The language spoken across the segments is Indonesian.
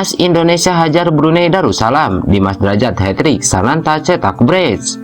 Timnas Indonesia hajar Brunei Darussalam, Dimas Derajat hat-trick, Sananta cetak brace.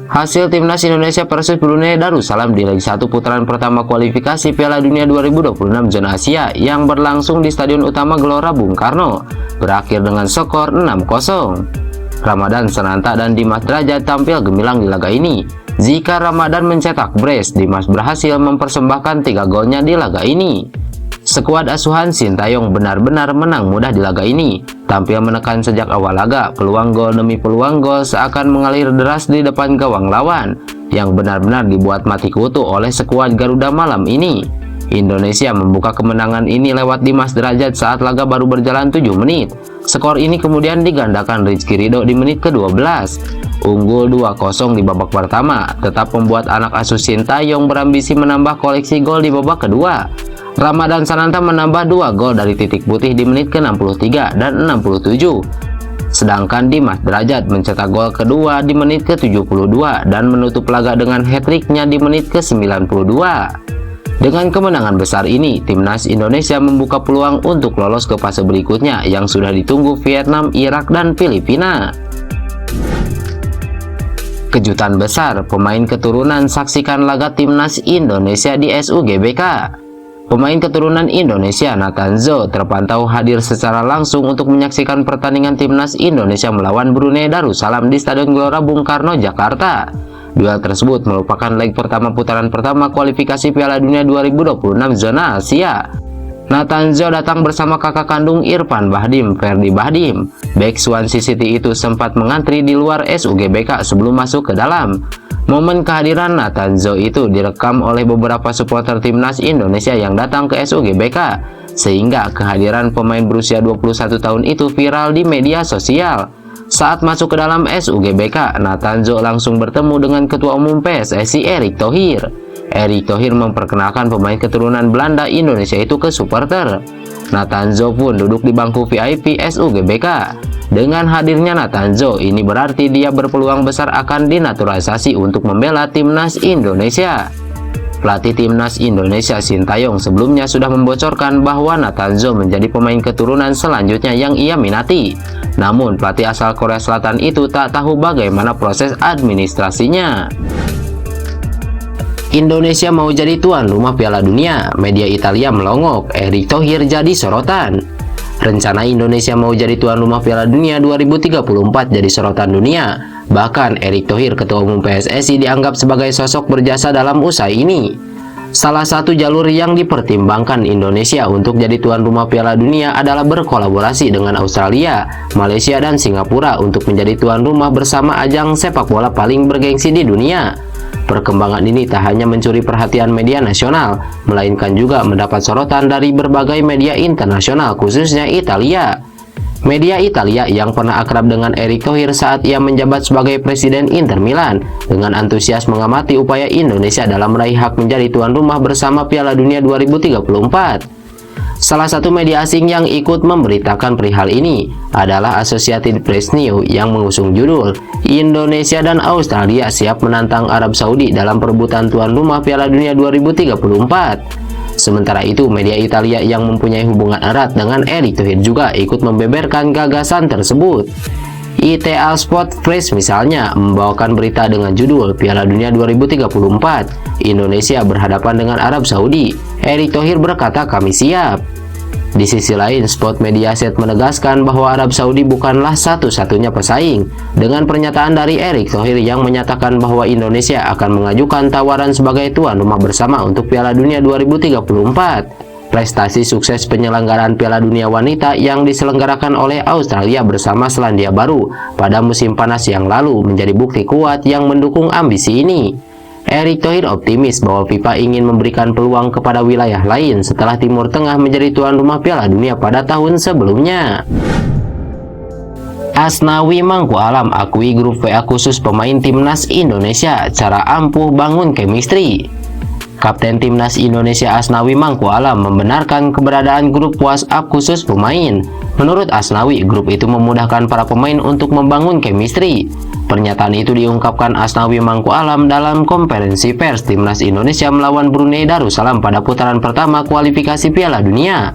Hasil Timnas Indonesia versus Brunei Darussalam di leg 1 putaran pertama kualifikasi Piala Dunia 2026 zona Asia yang berlangsung di Stadion Utama Gelora Bung Karno berakhir dengan skor 6-0. Ramadan Sananta dan Dimas Derajat tampil gemilang di laga ini. Jika Ramadan mencetak brace, Dimas berhasil mempersembahkan 3 golnya di laga ini. Skuad asuhan Sintayong benar-benar menang mudah di laga ini. Tampil menekan sejak awal laga, peluang gol demi peluang gol seakan mengalir deras di depan gawang lawan, yang benar-benar dibuat mati kutu oleh skuad Garuda malam ini. Indonesia membuka kemenangan ini lewat Dimas Derajat saat laga baru berjalan 7 menit. Skor ini kemudian digandakan Rizky Ridho di menit ke-12. Unggul 2-0 di babak pertama, tetap membuat anak asuh Sintayong berambisi menambah koleksi gol di babak kedua. Ramadan Sananta menambah 2 gol dari titik putih di menit ke-63 dan 67. Sedangkan Dimas Derajat mencetak gol kedua di menit ke-72 dan menutup laga dengan hat-tricknya di menit ke-92. Dengan kemenangan besar ini, Timnas Indonesia membuka peluang untuk lolos ke fase berikutnya yang sudah ditunggu Vietnam, Irak, dan Filipina. Kejutan besar, pemain keturunan saksikan laga Timnas Indonesia di SUGBK. Pemain keturunan Indonesia Nathan Zo terpantau hadir secara langsung untuk menyaksikan pertandingan Timnas Indonesia melawan Brunei Darussalam di Stadion Gelora Bung Karno, Jakarta. Duel tersebut merupakan leg pertama putaran pertama kualifikasi Piala Dunia 2026 zona Asia. Nathan Zo datang bersama kakak kandung Irfan Bahdim, Ferdi Bahdim. Bek Swansea City itu sempat mengantri di luar SUGBK sebelum masuk ke dalam. Momen kehadiran Nathan Zo itu direkam oleh beberapa supporter Timnas Indonesia yang datang ke SUGBK, sehingga kehadiran pemain berusia 21 tahun itu viral di media sosial. Saat masuk ke dalam SUGBK, Nathan Zo langsung bertemu dengan Ketua Umum PSSI Erick Thohir. Erick Thohir memperkenalkan pemain keturunan Belanda Indonesia itu ke supporter. Nathan Zo pun duduk di bangku VIP SUGBK. Dengan hadirnya Nathan Zo, ini berarti dia berpeluang besar akan dinaturalisasi untuk membela Timnas Indonesia. Pelatih Timnas Indonesia Sintayong sebelumnya sudah membocorkan bahwa Nathan Zo menjadi pemain keturunan selanjutnya yang ia minati. Namun pelatih asal Korea Selatan itu tak tahu bagaimana proses administrasinya. Indonesia mau jadi tuan rumah Piala Dunia, media Italia melongok, Erick Thohir jadi sorotan. Rencana Indonesia mau jadi tuan rumah Piala Dunia 2034 jadi sorotan dunia. Bahkan Erick Thohir, Ketua Umum PSSI, dianggap sebagai sosok berjasa dalam usaha ini. Salah satu jalur yang dipertimbangkan Indonesia untuk jadi tuan rumah Piala Dunia adalah berkolaborasi dengan Australia, Malaysia, dan Singapura untuk menjadi tuan rumah bersama ajang sepak bola paling bergengsi di dunia. Perkembangan ini tak hanya mencuri perhatian media nasional, melainkan juga mendapat sorotan dari berbagai media internasional, khususnya Italia. Media Italia yang pernah akrab dengan Erick Thohir saat ia menjabat sebagai Presiden Inter Milan, dengan antusias mengamati upaya Indonesia dalam meraih hak menjadi tuan rumah bersama Piala Dunia 2034. Salah satu media asing yang ikut memberitakan perihal ini adalah Associated Press News yang mengusung judul Indonesia dan Australia siap menantang Arab Saudi dalam perebutan tuan rumah Piala Dunia 2034. Sementara itu, media Italia yang mempunyai hubungan erat dengan Erick Thohir juga ikut membeberkan gagasan tersebut. ITA Sport Press misalnya membawakan berita dengan judul Piala Dunia 2034, Indonesia berhadapan dengan Arab Saudi. Erick Thohir berkata, "Kami siap." Di sisi lain, Sport Mediaset menegaskan bahwa Arab Saudi bukanlah satu-satunya pesaing, dengan pernyataan dari Erick Thohir yang menyatakan bahwa Indonesia akan mengajukan tawaran sebagai tuan rumah bersama untuk Piala Dunia 2034. Prestasi sukses penyelenggaraan Piala Dunia Wanita yang diselenggarakan oleh Australia bersama Selandia Baru pada musim panas yang lalu menjadi bukti kuat yang mendukung ambisi ini. Erick Thohir optimis bahwa FIFA ingin memberikan peluang kepada wilayah lain setelah Timur Tengah menjadi tuan rumah Piala Dunia pada tahun sebelumnya. Asnawi Mangku Alam akui grup WA khusus pemain Timnas Indonesia, cara ampuh bangun chemistry. Kapten Timnas Indonesia Asnawi Mangku Alam membenarkan keberadaan grup WhatsApp khusus pemain. Menurut Asnawi, grup itu memudahkan para pemain untuk membangun chemistry. Pernyataan itu diungkapkan Asnawi Mangku Alam dalam konferensi pers Timnas Indonesia melawan Brunei Darussalam pada putaran pertama kualifikasi Piala Dunia.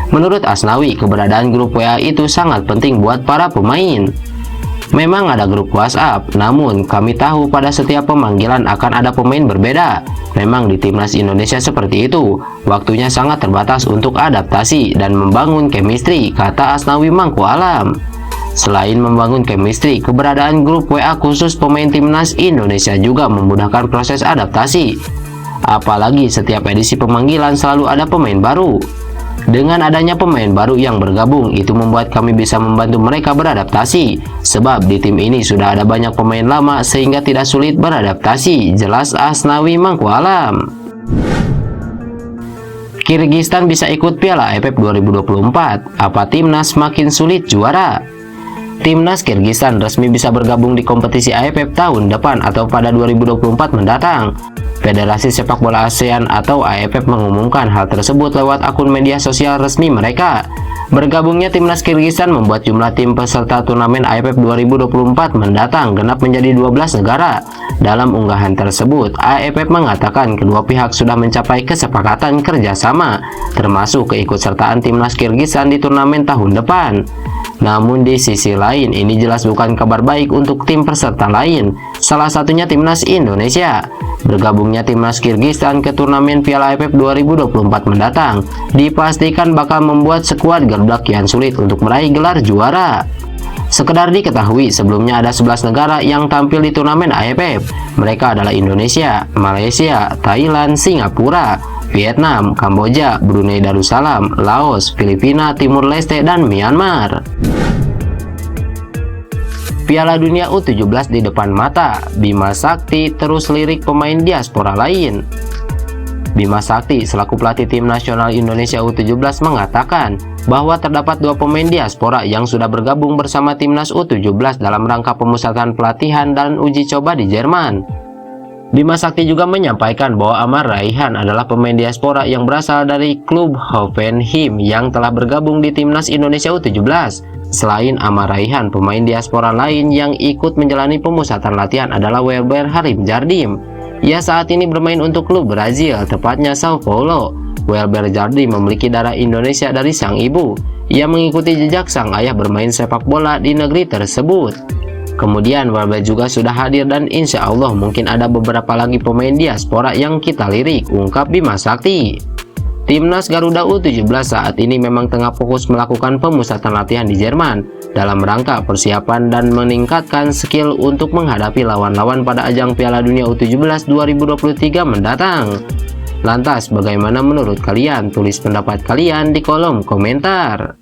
Menurut Asnawi, keberadaan grup WA itu sangat penting buat para pemain. Memang ada grup WhatsApp, namun kami tahu pada setiap pemanggilan akan ada pemain berbeda. Memang di timnas Indonesia seperti itu, waktunya sangat terbatas untuk adaptasi dan membangun chemistry, kata Asnawi Mangku Alam. Selain membangun chemistry, keberadaan grup WA khusus pemain timnas Indonesia juga memudahkan proses adaptasi. Apalagi setiap edisi pemanggilan selalu ada pemain baru. Dengan adanya pemain baru yang bergabung, itu membuat kami bisa membantu mereka beradaptasi. Sebab di tim ini sudah ada banyak pemain lama sehingga tidak sulit beradaptasi, jelas Asnawi Mangku Alam. Kirgistan bisa ikut Piala AFF 2024, apa timnas makin sulit juara? Timnas Kirgistan resmi bisa bergabung di kompetisi AFF tahun depan atau pada 2024 mendatang. Federasi Sepak Bola ASEAN atau AFF mengumumkan hal tersebut lewat akun media sosial resmi mereka. Bergabungnya timnas Kirgistan membuat jumlah tim peserta turnamen AFF 2024 mendatang genap menjadi 12 negara. Dalam unggahan tersebut, AFF mengatakan kedua pihak sudah mencapai kesepakatan kerjasama, termasuk keikutsertaan timnas Kirgistan di turnamen tahun depan. Namun di sisi lain, ini jelas bukan kabar baik untuk tim peserta lain, salah satunya timnas Indonesia. Bergabungnya timnas Kirgistan ke turnamen Piala AFF 2024 mendatang dipastikan bakal membuat skuad Garuda kian sulit untuk meraih gelar juara. Sekedar diketahui, sebelumnya ada 11 negara yang tampil di turnamen AFF. Mereka adalah Indonesia, Malaysia, Thailand, Singapura, Vietnam, Kamboja, Brunei Darussalam, Laos, Filipina, Timur Leste, dan Myanmar. Piala Dunia U17 di depan mata, Bima Sakti terus lirik pemain diaspora lain. Bima Sakti selaku pelatih tim nasional Indonesia U17 mengatakan bahwa terdapat 2 pemain diaspora yang sudah bergabung bersama timnas U17 dalam rangka pemusatan pelatihan dan uji coba di Jerman. Bima Sakti juga menyampaikan bahwa Amar Raihan adalah pemain diaspora yang berasal dari klub Hoffenheim yang telah bergabung di timnas Indonesia U17. Selain Amar Raihan, pemain diaspora lain yang ikut menjalani pemusatan latihan adalah Welber Harim Jardim. Ia saat ini bermain untuk klub Brazil, tepatnya Sao Paulo. Welber Jardim memiliki darah Indonesia dari sang ibu. Ia mengikuti jejak sang ayah bermain sepak bola di negeri tersebut. Kemudian Welber juga sudah hadir dan insya Allah mungkin ada beberapa lagi pemain diaspora yang kita lirik, ungkap Bima Sakti. Timnas Garuda U17 saat ini memang tengah fokus melakukan pemusatan latihan di Jerman dalam rangka persiapan dan meningkatkan skill untuk menghadapi lawan-lawan pada ajang Piala Dunia U17 2023 mendatang. Lantas bagaimana menurut kalian? Tulis pendapat kalian di kolom komentar.